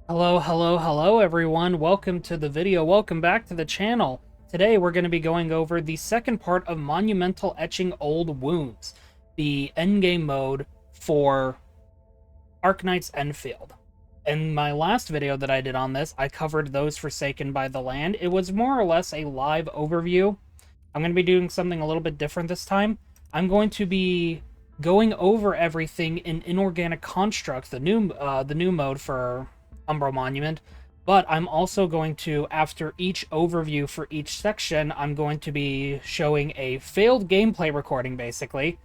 Hello, hello, hello everyone. Welcome to the video. Welcome back to the channel. Today we're going to be going over the second part of Monumental Etching Old Wounds, the endgame mode for Arknights Endfield. In my last video that I did on this, I covered those forsaken by the land. It was more or less a live overview. I'm going to be doing something a little bit different this time. I'm going to be going over everything in Inorganic Construct, the new mode for Umbral Monument, but I'm also going to, after each overview for each section, I'm going to be showing a failed gameplay recording, basically,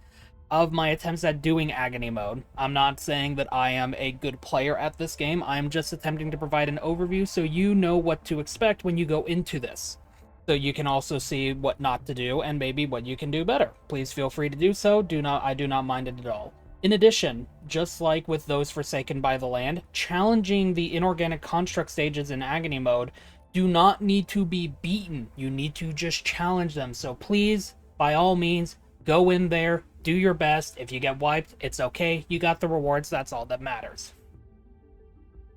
of my attempts at doing Agony mode. I'm not saying that I am a good player at this game, I'm just attempting to provide an overview so you know what to expect when you go into this. So you can also see what not to do and maybe what you can do better. Please feel free to do so. I do not mind it at all. In addition, just like with those forsaken by the land, challenging the inorganic construct stages in agony mode do not need to be beaten. You need to just challenge them. So please, by all means, go in there, do your best. If you get wiped, it's okay. You got the rewards, that's all that matters.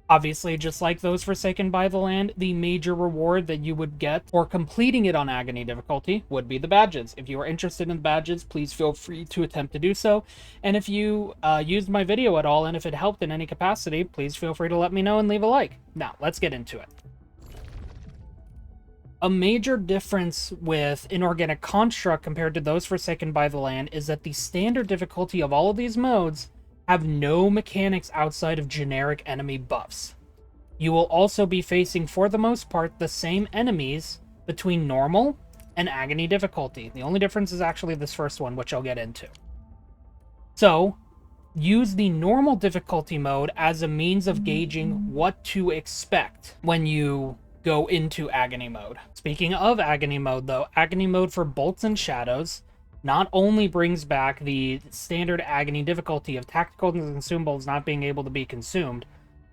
Obviously, just like those forsaken by the land, the major reward that you would get for completing it on Agony difficulty would be the badges. If you are interested in the badges, please feel free to attempt to do so. And if you used my video at all, and if it helped in any capacity, please feel free to let me know and leave a like. Now, let's get into it. A major difference with Inorganic Construct compared to those forsaken by the land is that the standard difficulty of all of these modes have no mechanics outside of generic enemy buffs. You will also be facing, for the most part, the same enemies between normal and agony difficulty. The only difference is actually this first one, which I'll get into. So, use the normal difficulty mode as a means of gauging what to expect when you go into agony mode. Speaking of agony mode, though, agony mode for bolts and shadows not only brings back the standard agony difficulty of tactical and consumables not being able to be consumed,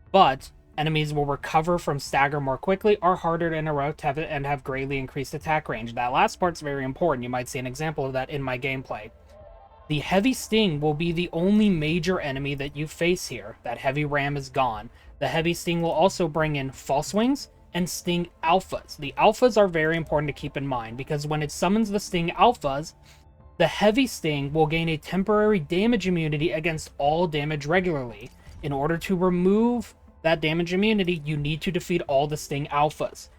but enemies will recover from stagger more quickly, are harder to interrupt, and have greatly increased attack range. That last part's very important. You might see an example of that in my gameplay. The Heavy Sting will be the only major enemy that you face here. That Heavy Ram is gone. The Heavy Sting will also bring in False Wings and Sting Alphas. The Alphas are very important to keep in mind, because when it summons the Sting Alphas, the Heavy Sting will gain a temporary damage immunity against all damage regularly. In order to remove that damage immunity, you need to defeat all the Sting Alphas.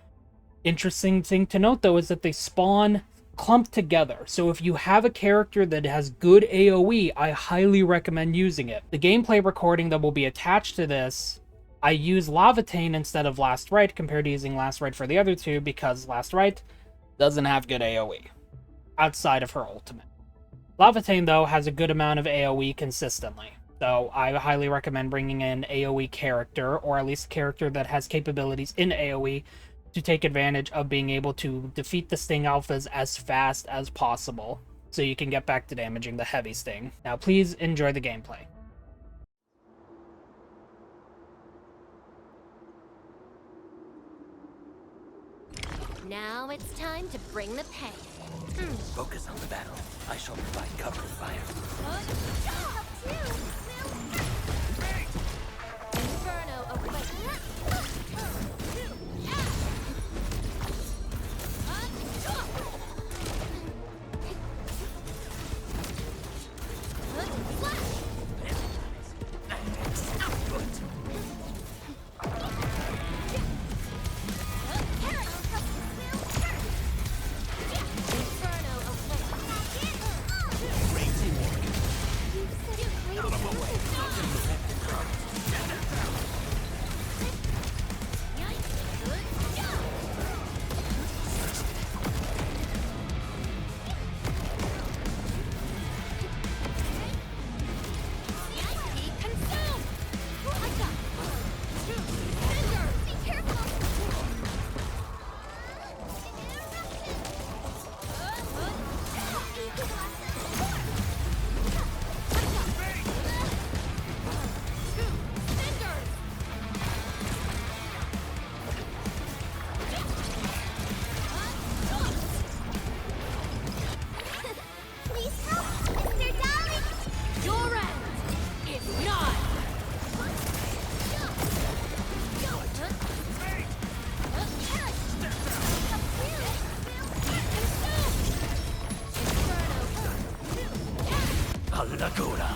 Interesting thing to note, though, is that they spawn clumped together. So if you have a character that has good AoE, I highly recommend using it. The gameplay recording that will be attached to this, I use Lavatane instead of Last Rite compared to using Last Rite for the other two, because Last Rite doesn't have good AoE outside of her ultimate. Lavatane, though, has a good amount of AoE consistently, so I highly recommend bringing in AoE character, or at least a character that has capabilities in AoE, to take advantage of being able to defeat the Sting Alphas as fast as possible, so you can get back to damaging the Heavy Sting. Now, please enjoy the gameplay. Now it's time to bring the pain. Focus on the battle. I shall provide cover fire. Inferno awaits. Nagura.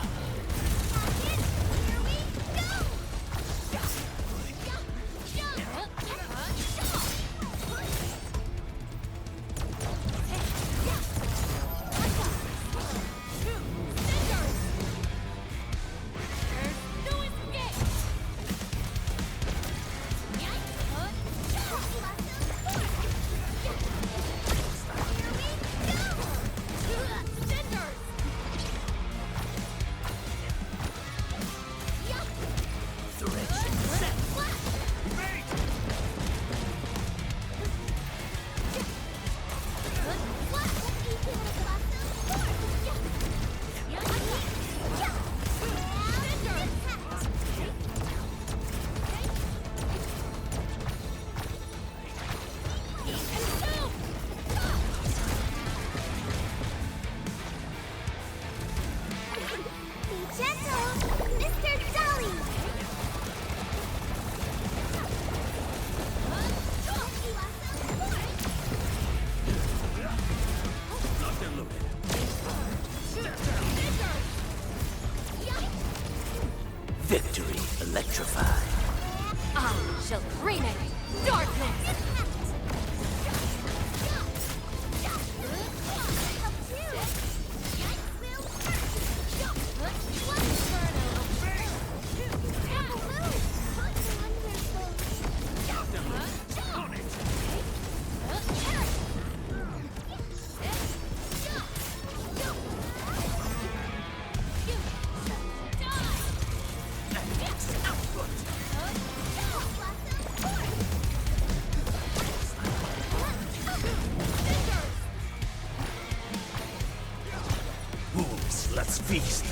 Victory electrified. I shall bring it. Darkness. Wolves, let's feast.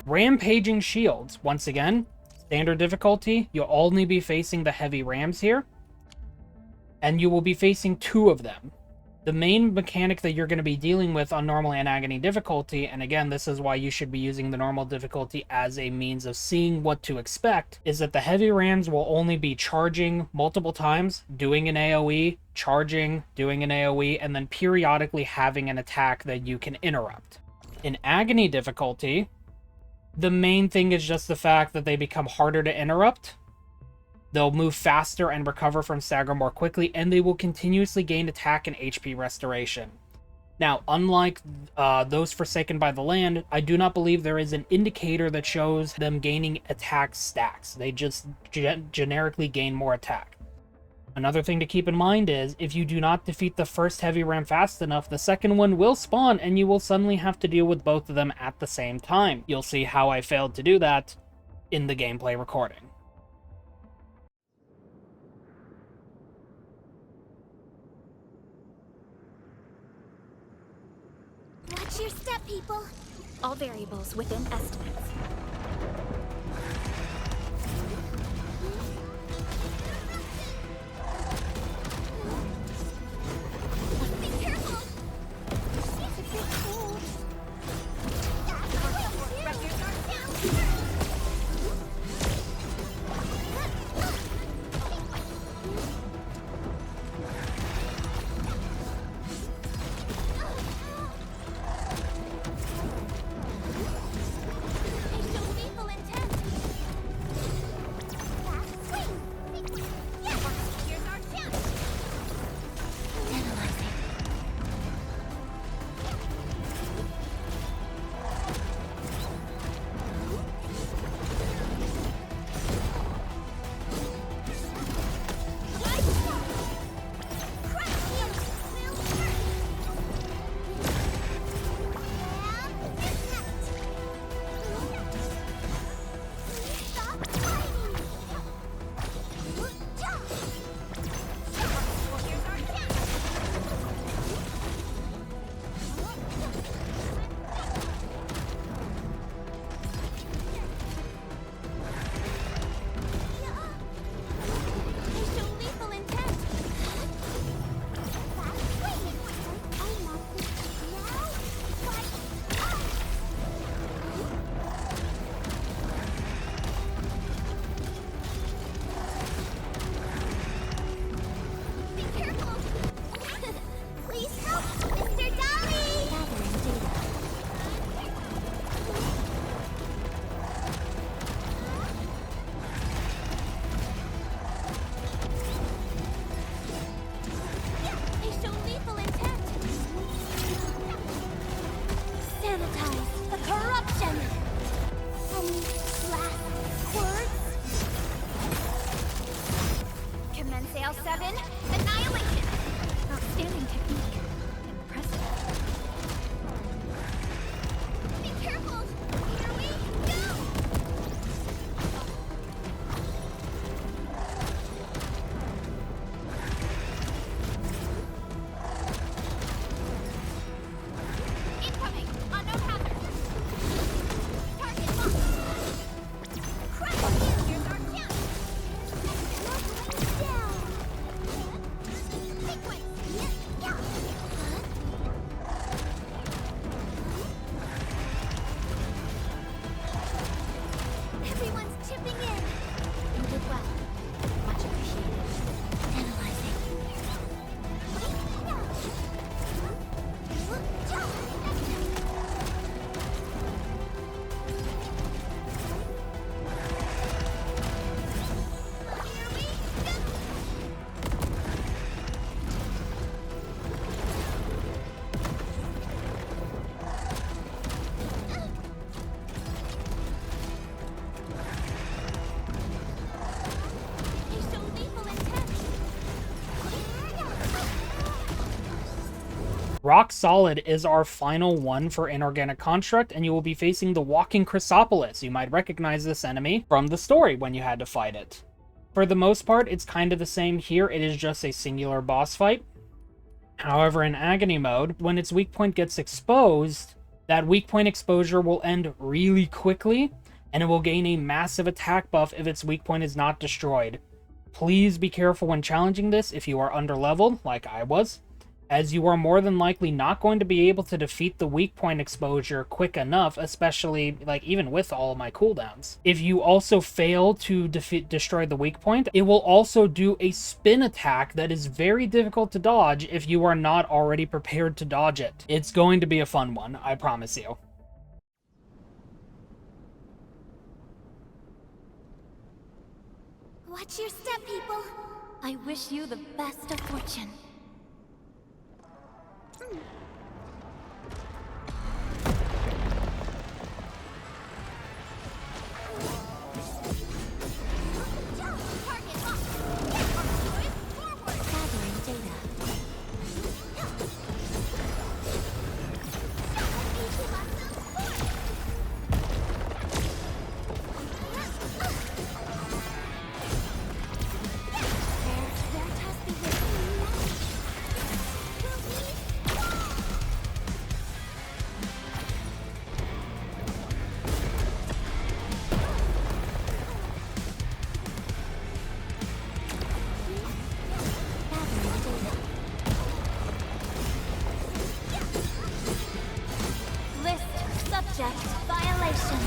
Rampaging Shields. Once again, standard difficulty. You'll only be facing the heavy rams here. And you will be facing 2 of them. The main mechanic that you're going to be dealing with on normal and agony difficulty, and again, this is why you should be using the normal difficulty as a means of seeing what to expect, is that the heavy rams will only be charging multiple times, doing an AoE, charging, doing an AoE, and then periodically having an attack that you can interrupt. In agony difficulty, the main thing is just the fact that they become harder to interrupt. They'll move faster and recover from stagger more quickly, and they will continuously gain attack and HP restoration. Now, unlike those Forsaken by the Land, I do not believe there is an indicator that shows them gaining attack stacks. They just generically gain more attack. Another thing to keep in mind is, if you do not defeat the first heavy ram fast enough, the second one will spawn, and you will suddenly have to deal with both of them at the same time. You'll see how I failed to do that in the gameplay recording. Watch your step, people. All variables within estimates. Be careful. It's a bit cold. Sail 7, annihilation! Outstanding technique. Impressive. Be careful! Here we go! Incoming! Unknown hazard! Target locked! Crush you! Here's our chance! Down! Sequence! Yeah! Everyone's chipping in! You did well. Much appreciated. Analyzing. Here we go! They show lethal intent. Rock Solid is our final one for Inorganic Construct, and you will be facing the Walking Chrysopolis. You might recognize this enemy from the story when you had to fight it. For the most part, it's kind of the same here. It is just a singular boss fight. However, in Agony mode, when its weak point gets exposed, that weak point exposure will end really quickly, and it will gain a massive attack buff if its weak point is not destroyed. Please be careful when challenging this if you are underleveled, like I was, as you are more than likely not going to be able to defeat the weak point exposure quick enough, especially, like, even with all of my cooldowns. If you also fail to destroy the weak point, it will also do a spin attack that is very difficult to dodge if you are not already prepared to dodge it. It's going to be a fun one, I promise you. Watch your step, people. I wish you the best of fortune. Target locked. Forward. Gathering data. Subject violation.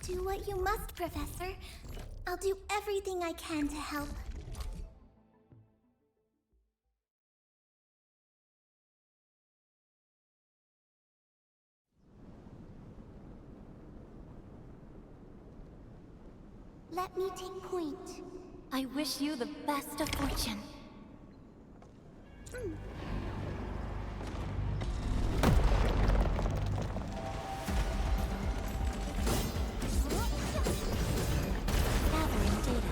Do what you must, Professor. I'll do everything I can to help. Let me take point. I wish you the best of fortune. Gathering data.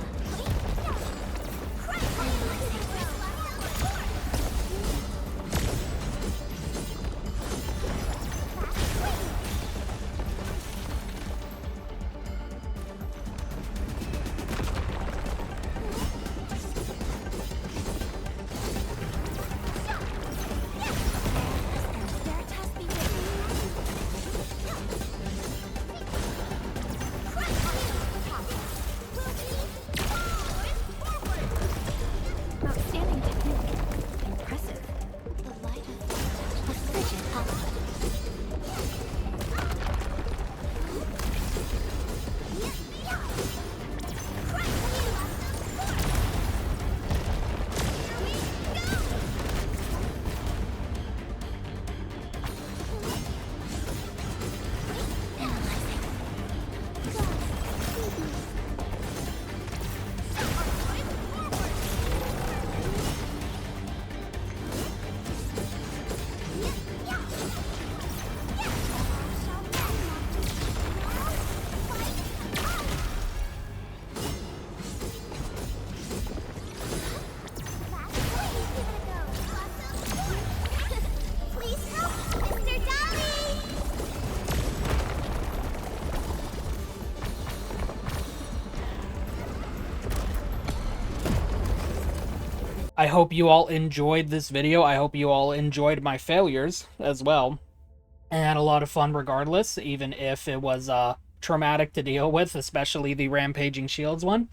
I hope you all enjoyed this video. I hope you all enjoyed my failures as well. And had a lot of fun regardless, even if it was traumatic to deal with, especially the Rampaging Shields one.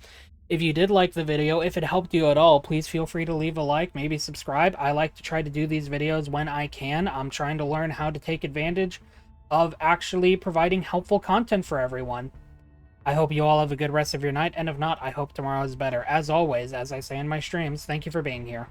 If you did like the video, if it helped you at all, please feel free to leave a like, maybe subscribe. I like to try to do these videos when I can. I'm trying to learn how to take advantage of actually providing helpful content for everyone. I hope you all have a good rest of your night, and if not, I hope tomorrow is better. As always, as I say in my streams, thank you for being here.